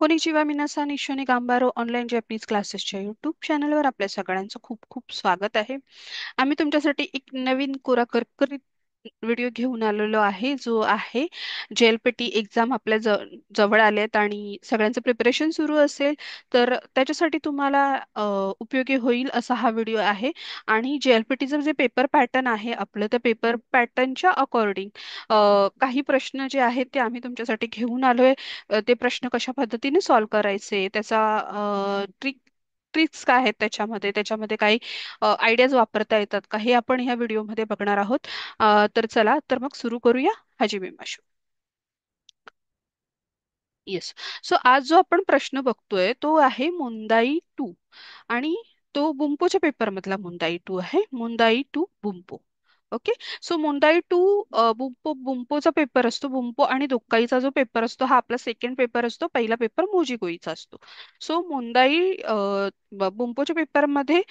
Konnichiwa मिनासान इशोनी गांबारो online Japanese क्लासेसच्या YouTube चॅनलवर आपल्या सगळ्यांचं खूप खूप स्वागत आहे. आम्ही तुमच्यासाठी एक नवीन कोरा करकरीत व्हिडिओ घेऊन आलेलो आहे, जो आहे जेएलपीटी एक्झाम आपल्या जवळ आलेत आणि सगळ्यांचं प्रिपरेशन सुरू असेल, तर त्याच्यासाठी तुम्हाला उपयोगी होईल असा हा व्हिडिओ आहे. आणि जेएलपीटीचं जे पेपर पॅटर्न आहे आपलं, त्या पेपर पॅटर्नच्या अकॉर्डिंग काही प्रश्न जे आहेत ते आम्ही तुमच्यासाठी घेऊन आलोय. ते प्रश्न कशा पद्धतीने सॉल्व्ह करायचे, त्याचा ट्रिक्स काय आहेत, त्याच्यामध्ये काही आयडियाज वापरता येतात का, हे आपण ह्या व्हिडिओमध्ये बघणार आहोत. तर चला तर मग सुरू करूया. हाजी माशू. येस. सो आज जो आपण प्रश्न बघतोय तो आहे मुंदाई टू. आणि तो बुंपोच्या पेपर मधला मुंदाई टू आहे. मुंदाई टू बुंपो. ओके. सो मुंदाई टू बुंपोचा पेपर असतो. बुंपो आणि दोक्काईचा जो पेपर असतो हा आपला सेकंड पेपर असतो. पहिला पेपर मोजीगोईचा असतो. सो मुंदाई बुंपोच्या पेपरमध्ये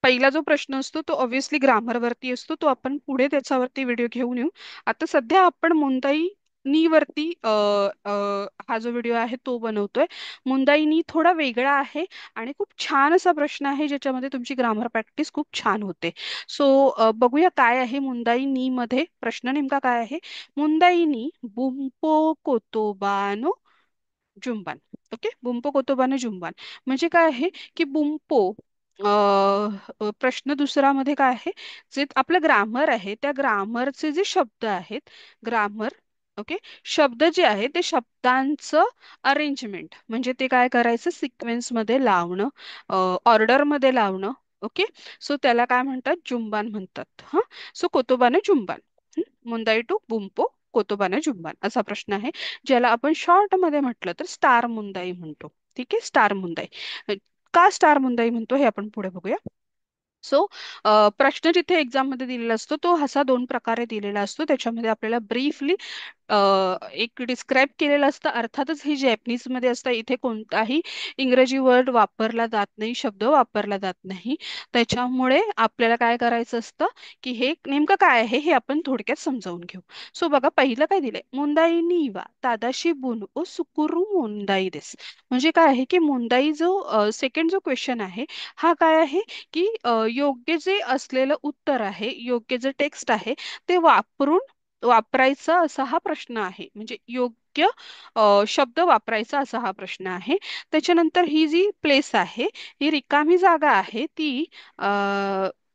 पहिला जो प्रश्न असतो तो ऑब्व्हियसली ग्रामरवरती असतो. तो आपण पुढे त्याच्यावरती व्हिडिओ घेऊन येऊ. आता सध्या आपण मुंदाई नी वरती हा जो व्हिडिओ आहे तो बनवतोय. मुंदाई नी थोडा वेगळा आहे आणि खूप छान असा प्रश्न आहे ज्याच्यामध्ये तुमची ग्रामर प्रॅक्टिस खूप छान होते. सो बघूया काय आहे मुंदाई नी मध्ये प्रश्न नेमका काय आहे. मुंदाई नी बुंपो कोतोबानो जुंबान. ओके. बुंपो कोतोबानो जुंबान म्हणजे काय आहे की बुंपो प्रश्न दुसरा मध्ये काय आहे, जे आपलं ग्रामर आहे त्या ग्रामरचे जे शब्द आहेत, ग्रामर. ओके. शब्द जे आहे ते शब्दांचं अरेंजमेंट म्हणजे ते काय करायचं, सिक्वेन्स मध्ये लावणं, ऑर्डर मध्ये लावणं. ओके. सो त्याला काय म्हणतात, जुंबान म्हणतात. हा. सो कोतोबाने जुंबान. मुंदाई टू बुंपो कोतोबाने जुंबान असा प्रश्न आहे, ज्याला आपण शॉर्ट मध्ये म्हटलं तर स्टार मुंदाई म्हणतो. ठीक आहे. स्टार मुंदाई. का स्टार मुंदाई म्हणतो हे आपण पुढे बघूया. सो प्रश्न जिथे एक्झाम मध्ये दिलेला असतो तो असा दोन प्रकारे दिलेला असतो. त्याच्यामध्ये आपल्याला ब्रीफली एक डिस्क्राईब केलेलं असतं. अर्थातच ही जॅपनीज मध्ये असतं. इथे कोणताही इंग्रजी वर्ड वापरला जात नाही, शब्द वापरला जात नाही. त्याच्यामुळे आपल्याला काय करायचं असतं की हे नेमकं काय आहे हे आपण थोडक्यात समजावून घेऊ. सो बघा पहिलं काय दिलंय, मोंदाई नीवा तादाशी बुन ओ सुकुरू मोंदाई देस. म्हणजे काय आहे की मोंदाई जो सेकंड जो क्वेश्चन आहे हा काय आहे की योग्य जे असलेलं उत्तर आहे, योग्य जे टेक्स्ट आहे ते वापरून वापरायचा असा हा प्रश्न आहे. म्हणजे योग्य शब्द वापरायचा असा हा प्रश्न आहे. त्याच्यानंतर ही जी प्लेस आहे, ही रिकामी जागा आहे ती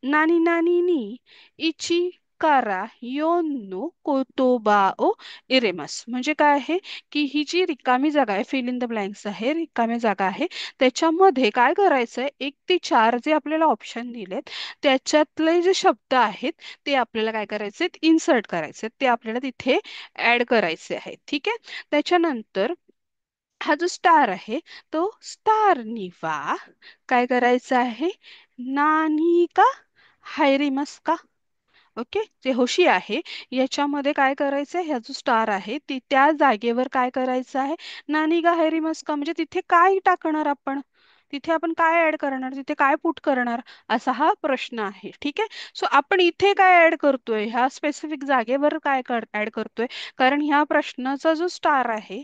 नानी नानी नी इची कारा योनो कोतोबाओ इरेमस. म्हणजे काय आहे की ही जी रिकामी जागा आहे, फिल इन द ब्लँक्स आहे, रिकामी जागा आहे, त्याच्यामध्ये काय करायचंय, 1 ते 4 जे आपल्याला ऑप्शन दिलेत त्याच्यातले जे शब्द आहेत ते आपल्याला काय करायचे, इन्सर्ट करायचे, ते आपल्याला तिथे ऍड करायचे आहेत. ठीक आहे. त्याच्यानंतर हा जो स्टार आहे तो स्टार निवा काय करायचा आहे, नानी का हायरिमस का. ओके. जे होशी आहे याच्यामध्ये काय करायचं आहे, ह्या जो स्टार आहे ती त्या जागेवर काय करायचं आहे, नानी गा हॅरी मस्का म्हणजे तिथे काय टाकणार आपण, तिथे आपण काय ऍड करणार, तिथे काय पुट करणार, असा हा प्रश्न आहे. ठीक आहे. सो आपण इथे काय ऍड करतोय, ह्या स्पेसिफिक जागेवर काय ऍड करतोय, कारण ह्या प्रश्नाचा जो स्टार आहे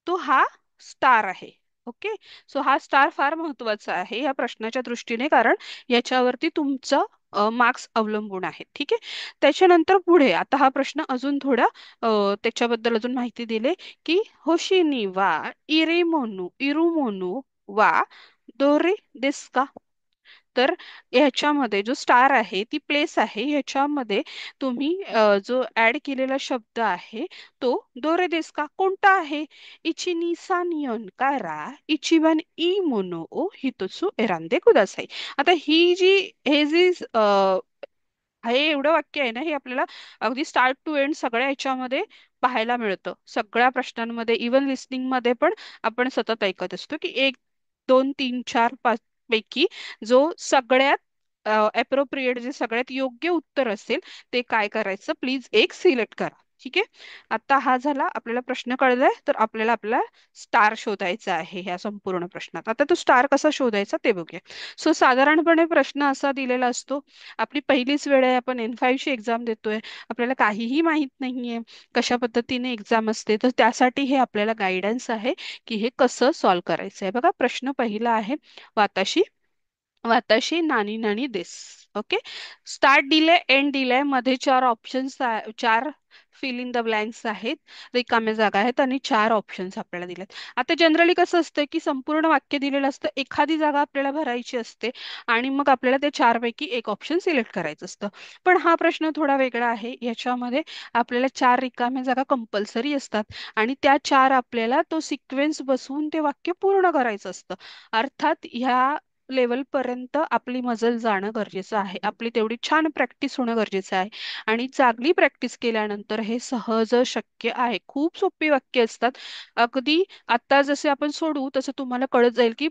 तो हा स्टार आहे. ओके. सो हा स्टार फार महत्वाचा आहे या प्रश्नाच्या दृष्टीने, कारण याच्यावरती तुमचं मार्क्स अवलंबून आहेत. ठीक आहे. त्याच्यानंतर पुढे आता हा प्रश्न अजून थोडा त्याच्याबद्दल अजून माहिती दिली की होशिनी वा इरेमोनू इरुमोनू वा दोरे देस्का. तर ह्याच्यामध्ये जो स्टार आहे ती प्लेस आहे, ह्याच्यामध्ये तुम्ही जो ऍड केलेला शब्द आहे तो दोरे देस्का कोणता आहे, इचिनी सानियन कारा इचिबन ई मोनो ओ हितोत्सु एरांदे कुदासाई. आता ही जी हे जी हे एवढं वाक्य आहे ना, हे आपल्याला अगदी स्टार्ट टू एंड सगळ्या ह्याच्यामध्ये पाहायला मिळतं. सगळ्या प्रश्नांमध्ये इवन लिस्निंग मध्ये पण आपण सतत ऐकत असतो की 1 2 3 4 5 पैकी जो सगळ्यात अप्रोप्रिएट जे सगळ्यात योग्य उत्तर असेल ते काय करायचं, प्लीज एक सिलेक्ट करा. ठीक आहे. आता हा झाला, आपल्याला प्रश्न कळलाय, तर आपल्याला स्टार शोधायचा आहे ह्या संपूर्ण प्रश्नात. आता तो स्टार कसा शोधायचा ते बघूया. सो साधारणपणे प्रश्न असा दिलेला असतो, आपली पहिलीच वेळ आहे, आपण N5 ची एक्झाम देतोय, आपल्याला काहीही माहित नाहीये कशा पद्धतीने एक्झाम असते, तर त्यासाठी हे आपल्याला गायडन्स आहे की हे कसं सॉल्व्ह करायचं आहे. बघा प्रश्न पहिला आहे, वाताशी वाताशी नानी नानी देस. ओके. स्टार्ट दिले, एंड दिले, मध्ये चार ऑप्शन्स, चार फिल इन द ब्लँक्स आहेत, रिकाम्या जागा आहेत, आणि चार ऑप्शन्स आपल्याला दिलेत. आता जनरली कसं असतं की संपूर्ण वाक्य दिलेलं असतं, एखादी जागा आपल्याला भरायची असते, आणि मग आपल्याला ते चारपैकी एक ऑप्शन सिलेक्ट करायचं असतं. पण हा प्रश्न थोडा वेगळा आहे. याच्यामध्ये आपल्याला चार रिकाम्या जागा कंपल्सरी असतात, आणि त्या चार आपल्याला तो सिक्वेन्स बसवून ते वाक्य पूर्ण करायचं असतं. अर्थात ह्या लेवल पर्यंत आपली मजल जाणं गरजेचं आहे, आपली तेवढी छान प्रॅक्टिस होणं गरजेचं आहे. आणि चांगली प्रॅक्टिस केल्यानंतर हे सहज शक्य आहे. खूप सोपी वाक्य असतात. अगदी आता जसे आपण सोडू तसं तुम्हाला कळत जाईल की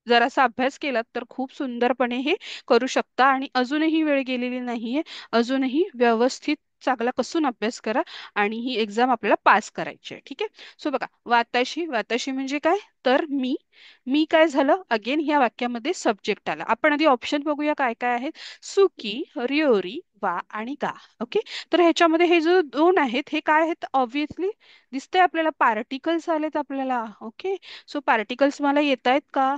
जरासा अभ्यास केलात तर खूप सुंदरपणे हे करू शकता, आणि अजूनही वेळ गेलेली नाहीये. अजूनही व्यवस्थित चांगला कसून अभ्यास करा, आणि ही एक्झाम आपल्याला पास करायची आहे. ठीक आहे. सो बघा, वाताशी, वाताशी म्हणजे काय, तर मी काय झालं, अगेन ह्या वाक्यामध्ये सब्जेक्ट आला. आपण आधी ऑप्शन बघूया काय काय आहेत. सुकी, रिओरी, वा आणि गा. ओके. तर ह्याच्यामध्ये हे जो दोन आहेत हे काय आहेत, ऑब्विसली दिसतंय आपल्याला पार्टिकल्स आलेत आपल्याला. ओके. सो पार्टिकल्स मला येत आहेत का,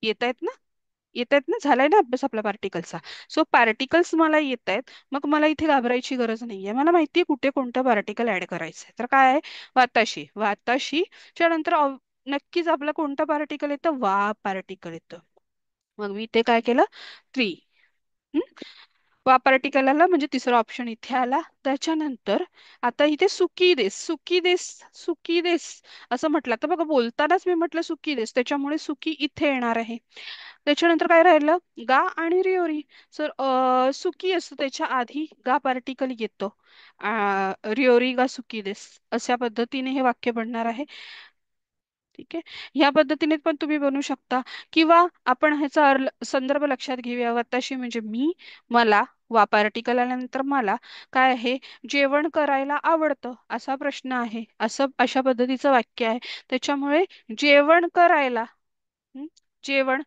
येत आहेत ना, येत आहेत ना, झालाय ना अभ्यास आपला पार्टिकलचा. सो पार्टिकल्स मला येत आहेत, मग मला इथे घाबरायची गरज नाहीये, मला माहितीये कुठे कोणतं पार्टिकल ऍड करायचंय. तर काय आहे, वाताशी, वाताशी च्या नंतर नक्कीच आपला कोणता पार्टिकल येतं, वा पार्टिकल येतं. मग मी इथे काय केलं, ट्री. वा पार्टिकल आला, म्हणजे तिसरा ऑप्शन इथे आला. त्याच्यानंतर आता इथे सुकी देस, सुकी देस, सुकी देस असं म्हटलं, तर बघा बोलतानाच मी म्हटलं सुकी देस, त्याच्यामुळे सुकी इथे येणार आहे. त्याच्यानंतर काय राहिलं, गा आणि रिओरी. सर सुकी असतं त्याच्या आधी गा पार्टिकल येतो, रिओरी गा सुकी देस, अशा पद्धतीने हे वाक्य बनणार आहे. ठीक आहे. ह्या पद्धतीने पण तुम्ही बनवू शकता, किंवा आपण ह्याचा संदर्भ लक्षात घेऊया. वाताशी म्हणजे मी, मला, वा पार्टिकल आल्यानंतर मला काय आहे, जेवण करायला आवडतं असा प्रश्न आहे, असं अशा पद्धतीचं वाक्य आहे. त्याच्यामुळे जेवण करायला, हं, जेवण,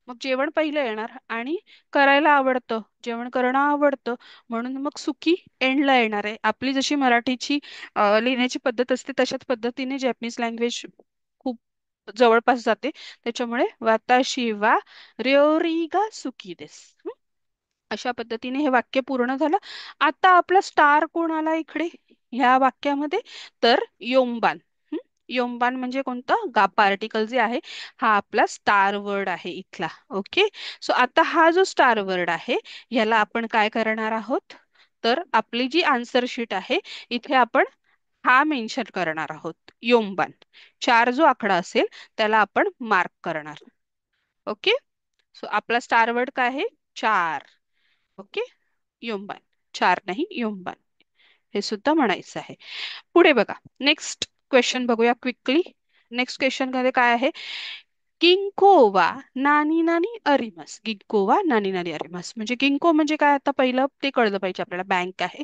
मग जेवण पहिलं येणार, आणि करायला आवडतं, जेवण करणं आवडतं, म्हणून मग सुकी एंडला येणार आहे. आपली जशी मराठीची लिहिण्याची पद्धत असते तशाच पद्धतीने जॅपनीज लँग्वेज खूप जवळपास जाते. त्याच्यामुळे वाताशी वा रेओरिगा सुकी देस. अशा पद्धतीने हे वाक्य पूर्ण झालं. आता आपला स्टार कोण आला इकडे ह्या वाक्यामध्ये, तर योमबान. हं? योमबान म्हणजे कोणतं, गा पार्टिकल जे आहे, हा आपला स्टार वर्ड आहे इथला. ओके. सो आता हा जो स्टार वर्ड आहे याला आपण काय करणार आहोत, तर आपली जी आन्सर शीट आहे इथे आपण हा मेन्शन करणार आहोत, योमबान. चार जो आकडा असेल त्याला आपण मार्क करणार. ओके. सो आपला स्टार वर्ड काय आहे, चार. ओके. योमबान, चार नाही योमबान, हे सुद्धा म्हणायचं आहे. पुढे बघा, नेक्स्ट क्वेश्चन बघूया क्विकली. नेक्स्ट क्वेश्चन मध्ये काय आहे, गिंकोवा नानी नानी अरिमस. गिंकोवा नानी नानी अरिमस म्हणजे गिंको म्हणजे काय, आता पहिलं ते कळलं पाहिजे आपल्याला. बँक आहे,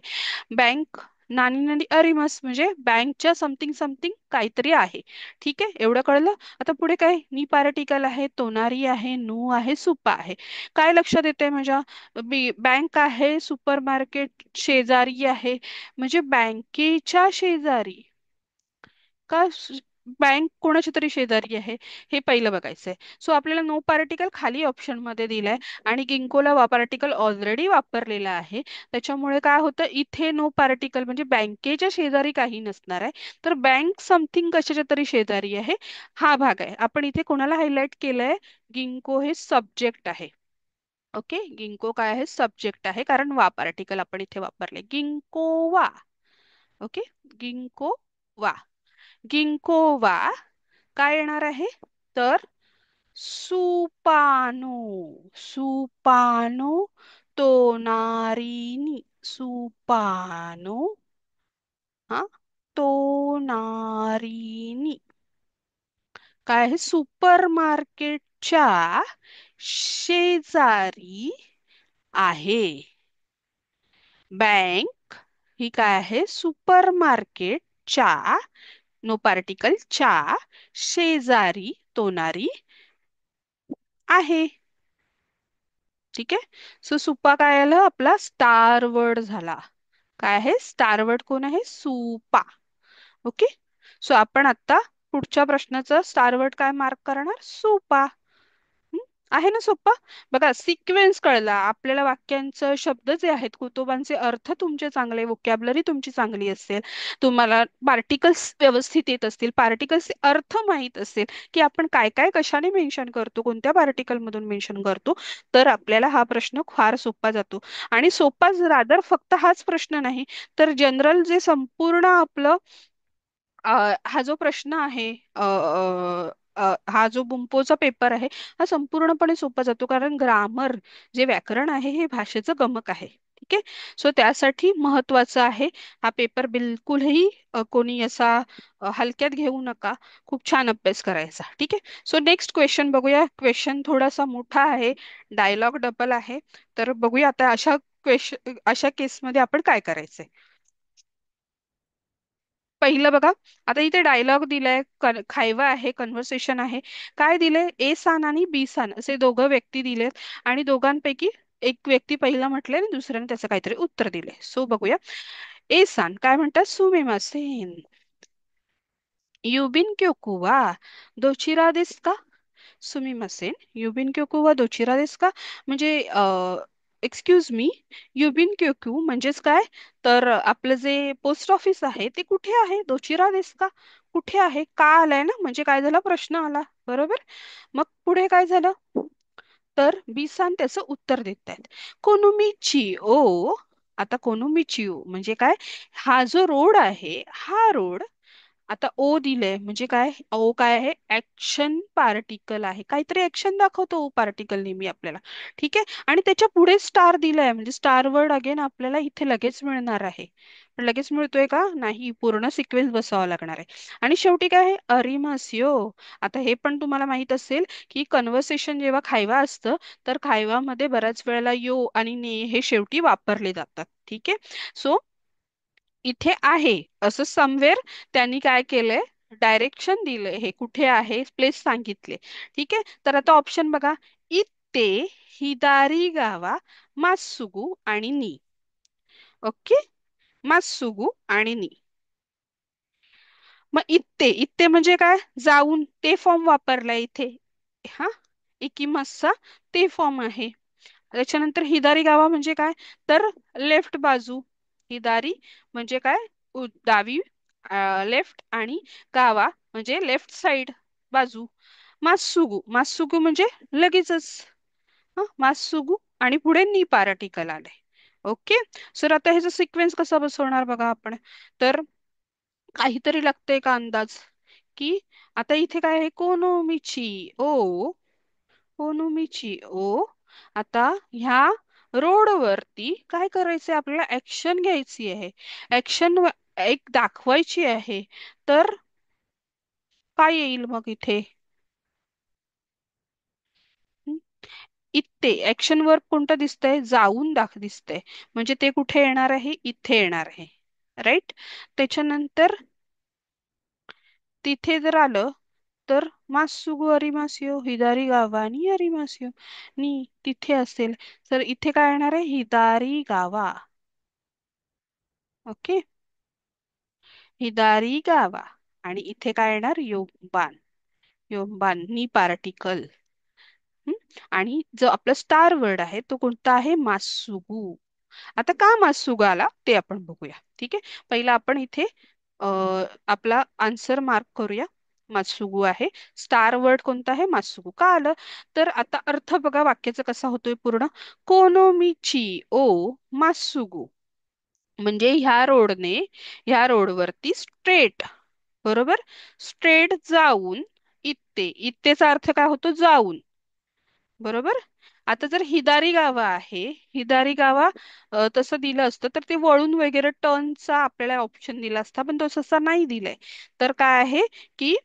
बँक, नानी नानी अरिमस म्हणजे बँकच्या समथिंग समथिंग काहीतरी आहे. ठीक आहे, एवढं कळलं. आता पुढे काय, नी पार्टिकल आहे, तोनारी आहे, नू आहे, सुपा आहे. काय लक्षात येते माझ्या, बँक आहे, सुपरमार्केट शेजारी आहे, म्हणजे बँकेच्या शेजारी का, बँक कोणाच्या तरी शेजारी आहे, हे पहिलं बघायचंय. सो आपल्याला नो पार्टिकल खाली ऑप्शन मध्ये दिलाय, आणि गिंकोला वा पार्टिकल ऑलरेडी वापरलेला आहे. त्याच्यामुळे काय होतं, इथे नो पार्टिकल म्हणजे बँकेच्या शेजारी काही नसणार आहे, तर बँक समथिंग कशाच्या तरी शेजारी आहे, हा भाग आहे. आपण इथे कोणाला हायलाइट केलंय, गिंको हे सब्जेक्ट आहे. ओके. गिंको काय आहे, सब्जेक्ट आहे, कारण वा पार्टिकल आपण इथे वापरले, गिंकोवा. ओके. गिंकोवा, गिंकोवा काय येणार आहे, तर सुपानो, सुपानो तोनारीनी, सुपानो, हा, तोनारीनी काय आहे, सुपर मार्केटच्या शेजारी आहे. बँक ही काय आहे? सुपर मार्केटच्या, नो पार्टिकल, च्या शेजारी तोनारी आहे. ठीक आहे. सो सुपा काय आलं? आपला स्टार वर्ड झाला. काय आहे? स्टार वर्ड कोण आहे? सुपा. ओके. सो आपण आता पुढच्या प्रश्नाचं स्टार वर्ड काय मार्क करणार? सुपा. हं? आहे ना सोप्पा? बघा, सिक्वेन्स कळला आपल्याला. वाक्यांचं शब्द जे आहेत, कुतुबांचे अर्थ तुमचे चांगले, वोकॅबलरी तुमची चांगली असेल, तुम्हाला पार्टिकल्स व्यवस्थित येत असतील, पार्टिकल्सचे अर्थ माहीत असेल, की आपण काय काय कशाने मेन्शन करतो, कोणत्या पार्टिकल मधून मेन्शन करतो, तर आपल्याला हा प्रश्न फार सोपा जातो. आणि सोपा रादर फक्त हाच प्रश्न नाही, तर जनरल जे संपूर्ण आपलं हा जो प्रश्न आहे, हा जो बुंपोचा पेपर आहे, हा संपूर्णपणे सोपा जातो, कारण ग्रामर जे व्याकरण आहे हे भाषेचं गमक आहे. ठीक आहे. सो त्यासाठी महत्वाचं आहे हा पेपर. बिलकुलही कोणी असा हलक्यात घेऊ नका. खूप छान अभ्यास करायचा. ठीक आहे. सो नेक्स्ट क्वेश्चन बघूया. क्वेश्चन थोडासा मोठा आहे, डायलॉग डबल आहे. तर बघूया आता अशा क्वेश्चन, अशा केसमध्ये आपण काय करायचंय. पहिलं बघा, आता इथे डायलॉग दिलाय, खायवा आहे, कन्व्हर्सेशन आहे. काय दिलंय? ए सान आणि बी सान असे दोघं व्यक्ती दिलेत, आणि दोघांपैकी एक व्यक्ती पहिला म्हटलंय आणि दुसऱ्याने त्याचं काहीतरी उत्तर दिलंय. सो बघूया. ए सान काय म्हणतात? सुमिमासेन, युबिन क्योकु वा दोचिरा देस का? सुमिमासेन, युबिन क्योकु वा दोचिरा देस का? म्हणजे एक्सक्यूज मी, युबिन क्योकू म्हणजेच काय? तर आपलं जे पोस्ट ऑफिस आहे ते कुठे आहे? दोचिरा देस का? कुठे आहे? का आलाय ना, म्हणजे काय झाला? प्रश्न आला. बरोबर. मग पुढे काय झालं? तर बिसान त्याचं उत्तर देत आहेत. कोनोमिची ओ. आता कोनोमिची ओ म्हणजे काय? हा जो रोड आहे, हा रोड, आता ओ दिलंय म्हणजे काय? ओ काय आहे? ऍक्शन पार्टिकल आहे. काहीतरी ऍक्शन दाखवतो ओ पार्टिकल नेहमी आपल्याला. ठीक आहे. आणि त्याच्या पुढे स्टार दिलाय, म्हणजे स्टार वर्ड अगेन आपल्याला इथे लगेच मिळणार आहे. पण लगेच मिळतोय का? नाही, पूर्ण सिक्वेन्स बसावा लागणार आहे. आणि शेवटी काय आहे? अरिमासियो. आता हे पण तुम्हाला माहित असेल की कन्व्हर्सेशन जेव्हा खायवा असतं, तर खायवामध्ये बऱ्याच वेळेला यो आणि ने हे शेवटी वापरले जातात. ठीक आहे. सो इथे आहे असं समवेअर त्यांनी काय केलंय? डायरेक्शन दिलंय, हे कुठे आहे प्लेस सांगितले. ठीक आहे. तर आता ऑप्शन बघा. इत्ते, हिदारी गावा, मासुगु आणि नी. ओके. मासुगु आणि नी. मग इत्ते, इत्ते म्हणजे काय? जाऊन, ते फॉर्म वापरलाय इथे. हा, इकिमासचा ते फॉर्म आहे. त्याच्यानंतर हिदारी गावा म्हणजे काय? तर लेफ्ट बाजू. हिदारी म्हणजे काय? डावी, लेफ्ट, आणि गावा म्हणजे लेफ्ट साइड, बाजू. मासुगु, मासुगु म्हणजे लगेचच. मासुगु, आणि पुढे नी पार्टिकल आले. ओके. सर आता ह्याचा सिक्वेन्स कसा बसवणार बघा आपण. तर काहीतरी लागतंय का अंदाज? की आता इथे काय आहे? कोनोमिची ओ, कोनोमिची ओ. आता ह्या रोडवरती काय करायचंय? आपल्याला ऍक्शन घ्यायची आहे. ऍक्शन एक दाखवायची आहे. तर काय येईल मग इथे? हं? इथे ऍक्शन वर्ब कोणतं दिसतंय? जाऊन दिसतंय. म्हणजे ते कुठे येणार आहे? इथे येणार आहे. राईट. त्याच्यानंतर तिथे जर आलं, तर मासुगु अरिमासियो, हिदारी गावा आणि अरिमासियो, नी तिथे असेल. तर इथे काय येणार आहे? हिदारी गावा. ओके. हिदारी गावा. आणि इथे काय येणार? योबान. योबान नी पार्टिकल. आणि जो आपला स्टार वर्ड आहे तो कोणता आहे? मासुगु. आता का मासुगु आला ते आपण बघूया. ठीक आहे. पहिला आपण इथे अ, आपला आन्सर मार्क करूया. मासुगु आहे. स्टार वर्ड कोणता आहे? मासुगु. का आलं? तर आता अर्थ बघा वाक्याचा कसा होतोय पूर्ण. कोनोमिची ओ मासुगु म्हणजे ह्या रोडवरती स्ट्रेट, बरोबर, स्ट्रेट जाऊन, इत्ते, इत्तेचा अर्थ काय होतो? जाऊन. बरोबर. आता जर हिदारी गावा आहे, हिदारी गावा तसं दिलं असतं तर ते वळून वगैरे टर्नचा आपल्याला ऑप्शन दिला असता, पण तो तसा नाही दिलाय. तर काय आहे की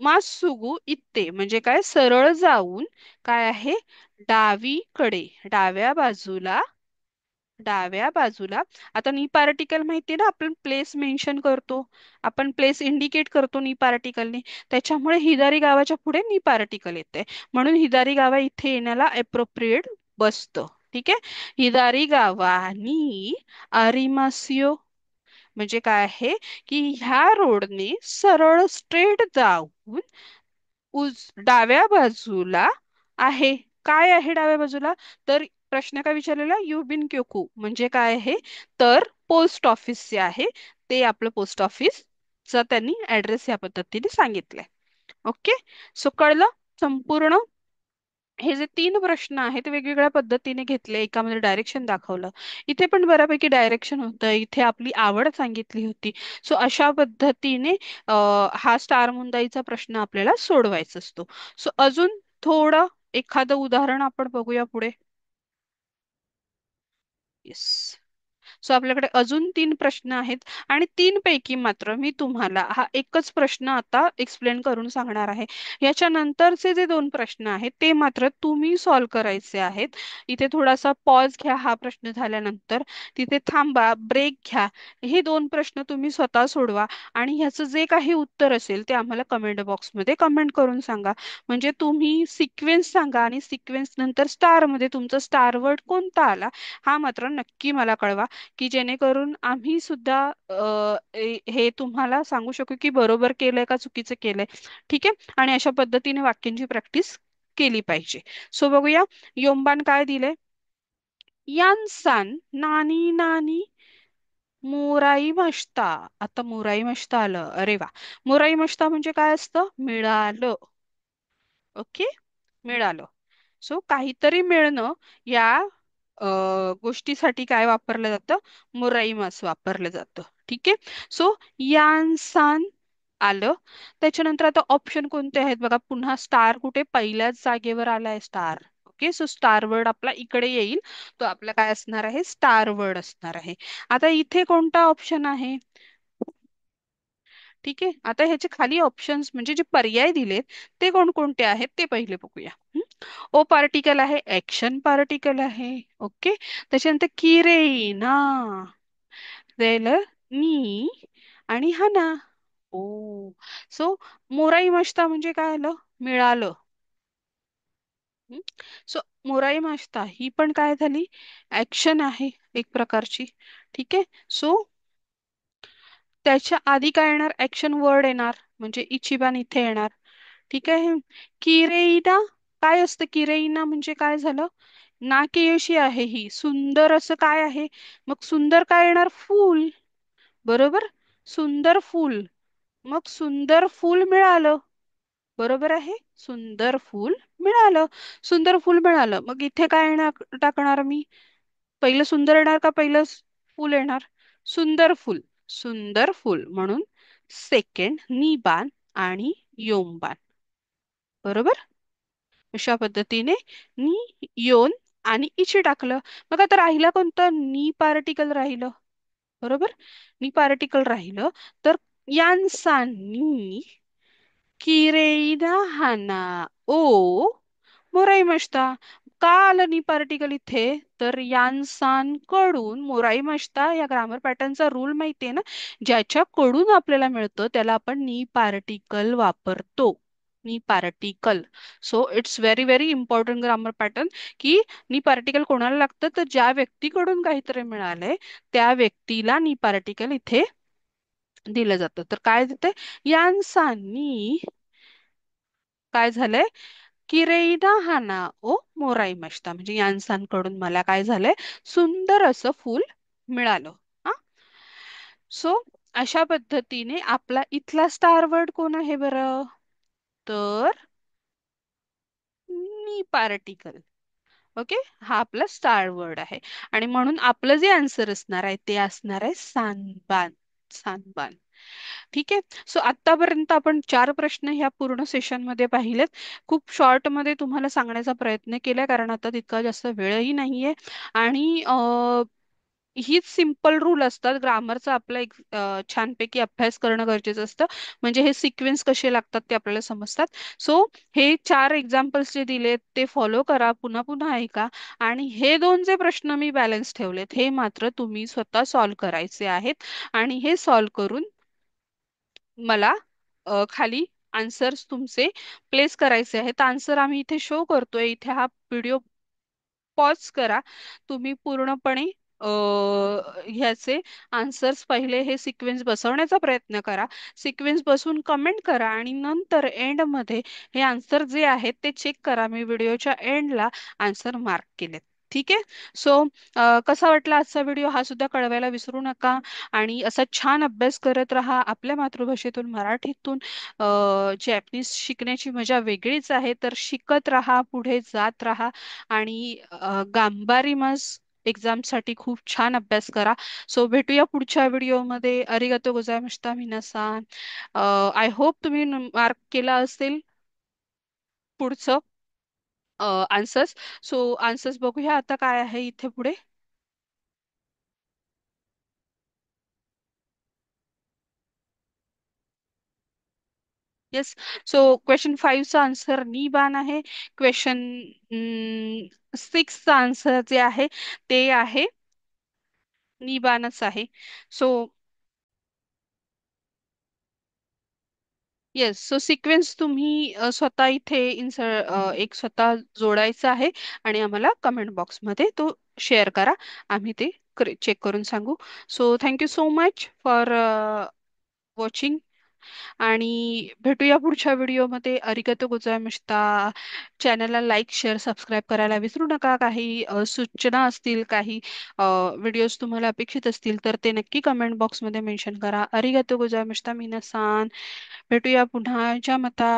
मासुगु इत्ते म्हणजे काय? सरळ जाऊन काय आहे? डावीकडे, डाव्या बाजूला डाव्या बाजूला, आता नी पार्टिकल माहितीये ना, आपण प्लेस मेन्शन करतो, आपण प्लेस इंडिकेट करतो नी पार्टिकलने, त्याच्यामुळे हिदारी गावाच्या पुढे नी पार्टिकल येते, म्हणून हिदारी गावा इथे येण्याला अप्रोप्रिएट बसतं. ठीक आहे. हिदारी गावा नी आरिमासियो म्हणजे काय आहे की ह्या रोडने सरळ स्ट्रेट जाऊन डाव्या बाजूला आहे. काय आहे डाव्या बाजूला? तर प्रश्न काय विचारलेला, युबिन क्योकू म्हणजे काय आहे, तर पोस्ट ऑफिस जे आहे ते आपलं पोस्ट ऑफिसचा त्यांनी ऍड्रेस या पद्धतीने सांगितलंय. ओके. सो कळलं संपूर्ण. हे जे तीन प्रश्न आहेत ते वेगवेगळ्या पद्धतीने घेतले, एकामध्ये डायरेक्शन दाखवलं, इथे पण बऱ्यापैकी डायरेक्शन होतं, इथे आपली आवड सांगितली होती. सो अशा पद्धतीने हा स्टार मुंदाईचा प्रश्न आपल्याला सोडवायचा असतो. सो अजून थोडं एखादं उदाहरण आपण बघूया पुढे. येस. सो आपल्याकडे अजून तीन प्रश्न आहेत, आणि तीन पैकी मात्र मी तुम्हाला हा एकच प्रश्न आता एक्सप्लेन करून सांगणार आहे. याच्या नंतरचे जे दोन प्रश्न आहेत ते मात्र तुम्ही सॉल्व करायचे आहेत. इथे थोडासा पॉज घ्या हा प्रश्न झाल्यानंतर, तिथे थांबा, ब्रेक घ्या, हे दोन प्रश्न तुम्ही स्वतः सोडवा, आणि ह्याचं जे काही उत्तर असेल ते आम्हाला कमेंट बॉक्समध्ये कमेंट करून सांगा. म्हणजे तुम्ही सिक्वेन्स सांगा, आणि सिक्वेन्स नंतर स्टार मध्ये तुमचा स्टार वर्ड कोणता आला हा मात्र नक्की मला कळवा, की जेणेकरून आम्ही सुद्धा हे तुम्हाला सांगू शकू की बरोबर केलंय का चुकीचं केलंय. ठीक आहे. आणि अशा पद्धतीने वाक्यांची प्रॅक्टिस केली पाहिजे. सो बघूया, योमबान काय दिलंय. यानसान नानी नानी मोराई मस्ता. आता मोराई मस्ता आलं, अरे वा. मोराई मस्ता म्हणजे काय असतं, मिळालं. ओके. मिळालं. सो काहीतरी मिळणं या गोष्टीसाठी काय वापरलं जातं, मुराईमास वापरलं जातं. ठीक आहे. सो यानसान आलं. त्याच्यानंतर आता ऑप्शन कोणते आहेत बघा, पुन्हा स्टार कुठे पहिल्याच जागेवर आलाय, star. Okay. So star word आपला इकडे येईल, तो आपला काय असणार आहे, स्टार वर्ड असणार आहे. आता इथे कोणता ऑप्शन आहे. ठीक आहे. आता ह्याचे खाली ऑप्शन्स म्हणजे जे पर्याय दिलेत ते कोणकोणते आहेत ते पहिले बघूया. ओ पार्टिकल आहे, ऍक्शन पार्टिकल आहे. ओके. त्याच्यानंतर किरेना, रेल, नी, आणि हाना. ओ. सो मोराई मस्ता म्हणजे काय आलं, मिळालं. सो मोराई मास्ता ही पण काय झाली, ऍक्शन आहे एक प्रकारची. ठीक आहे. सो त्याच्या आधी काय येणार, ऍक्शन वर्ड येणार, म्हणजे इचिबान इथे येणार. ठीक आहे. किरेइना काय असतं, किरेइना म्हणजे काय झालं, नाकेयशी आहे ही, सुंदर असं काय आहे, मग सुंदर काय येणार, फूल. बरोबर. सुंदर फूल. मग सुंदर फूल मिळालं. बरोबर आहे. सुंदर फूल मिळालं. सुंदर फूल मिळालं, मग इथे काय येणार, टाकणार मी, पहिलं सुंदर येणार का पहिलं फूल येणार, सुंदर फूल. सुंदर फूल म्हणून सेकंड निबान आणि योमबान. बरोबर. अशा पद्धतीने नी, योन आणि इचे टाकलं. मग आता राहिलं कोणतं, नी पार्टिकल राहिलं. बरोबर. नी पार्टिकल राहिलं, तर यान्सानी किरेइना हाना ओ मोराई मस्ता. का आलं नी पार्टिकल इथे, तर यान्सान कडून मोराई मस्ता या ग्रामर पॅटर्नचा रूल माहितीये ना, ज्याच्याकडून आपल्याला मिळतं त्याला आपण नी पार्टिकल वापरतो. नी particle. So it's very very important grammar pattern, की नी पार्टिकल कोणाला लागतं, तर ज्या व्यक्तीकडून काहीतरी मिळालंय त्या व्यक्तीला नी पार्टिकल इथे दिलं जातं. तर काय देते, यान्सानी काय झालंय, किरेइना हाना ओ मोराई मस्ता म्हणजे यांसांकडून मला काय झालंय, सुंदर असं फूल मिळालं. हा. सो अशा पद्धतीने आपला इथला स्टार वर्ड कोण आहे बरं, तर मी पार्टिकल. ओके. हा आपला स्टार वर्ड आहे, आणि म्हणून आपलं जे आन्सर असणार आहे ते असणार आहे सानबान. सानबान. ठीक आहे. सो आतापर्यंत आपण चार प्रश्न ह्या पूर्ण सेशन मध्ये पाहिलेत. खूप शॉर्ट मध्ये तुम्हाला सांगण्याचा प्रयत्न केलाय, कारण आता तितका जास्त वेळही नाहीये. आणि हीच सिंपल रूल असतात ग्रामरचा. आपला एक छानपैकी अभ्यास करणं गरजेचं असतं. म्हणजे हे सिक्वेन्स कसे लागतात ते आपल्याला समजतात. सो हे 4 एक्झाम्पल्स जे दिलेत ते फॉलो करा, पुन्हा पुन्हा ऐका. आणि हे दोन जे प्रश्न मी बॅलन्स ठेवलेत हे मात्र तुम्ही स्वतः सॉल्व करायचे आहेत. आणि हे सॉल्व करून मला खाली आन्सर्स तुमचे प्लेस करायचे आहेत. आन्सर आम्ही इथे शो करतोय. इथे हा व्हिडिओ पॉज करा. तुम्ही पूर्णपणे अ, ह्याचे आन्सर्स पहिले हे सिक्वेन्स बसवण्याचा प्रयत्न करा. सिक्वेन्स बसून कमेंट करा आणि नंतर एंडमध्ये हे आन्सर जे आहेत ते चेक करा. मी व्हिडिओच्या एंडला आन्सर मार्क केलेत. ठीक आहे. सो कसा वाटला आजचा व्हिडिओ हा सुद्धा कळवायला विसरू नका. आणि असा छान अभ्यास करत राहा आपल्या मातृभाषेतून, मराठीतून. जॅपनीज शिकण्याची मजा वेगळीच आहे. तर शिकत राहा, पुढे जात राहा. आणि गांबारी मस एक्झामसाठी खूप छान अभ्यास करा. सो भेटूया पुढच्या व्हिडिओमध्ये. अरिगातो गोजाइमाशिता मिनासान. आय होप तुम्ही मार्क केला असेल पुढचं आन्सर्स. सो आन्सर्स बघूया आता काय आहे इथे पुढे. येस. सो क्वेश्चन 5चा आन्सर निबान आहे. क्वेश्चन 6चा आन्सर जे आहे ते आहे निबानच आहे. So yes. सो सिक्वेन्स तुम्ही स्वतः इथे एक स्वतः जोडायचा आहे आणि आम्हाला कमेंट बॉक्समध्ये तो शेअर करा. आम्ही ते चेक करून सांगू. So thank you so much for watching. आणि भेटूया पुढच्या व्हिडिओमध्ये. अरिगातो गोजाइमाशिता. चॅनलला लाईक शेअर सबस्क्राईब करायला विसरू नका. काही सूचना असतील, काही व्हिडिओज तुम्हाला अपेक्षित असतील तर ते नक्की कमेंट बॉक्समध्ये मेन्शन करा. अरिगातो गोजाइमाशिता मिनासान. भेटूया पुन्हा. जय माता.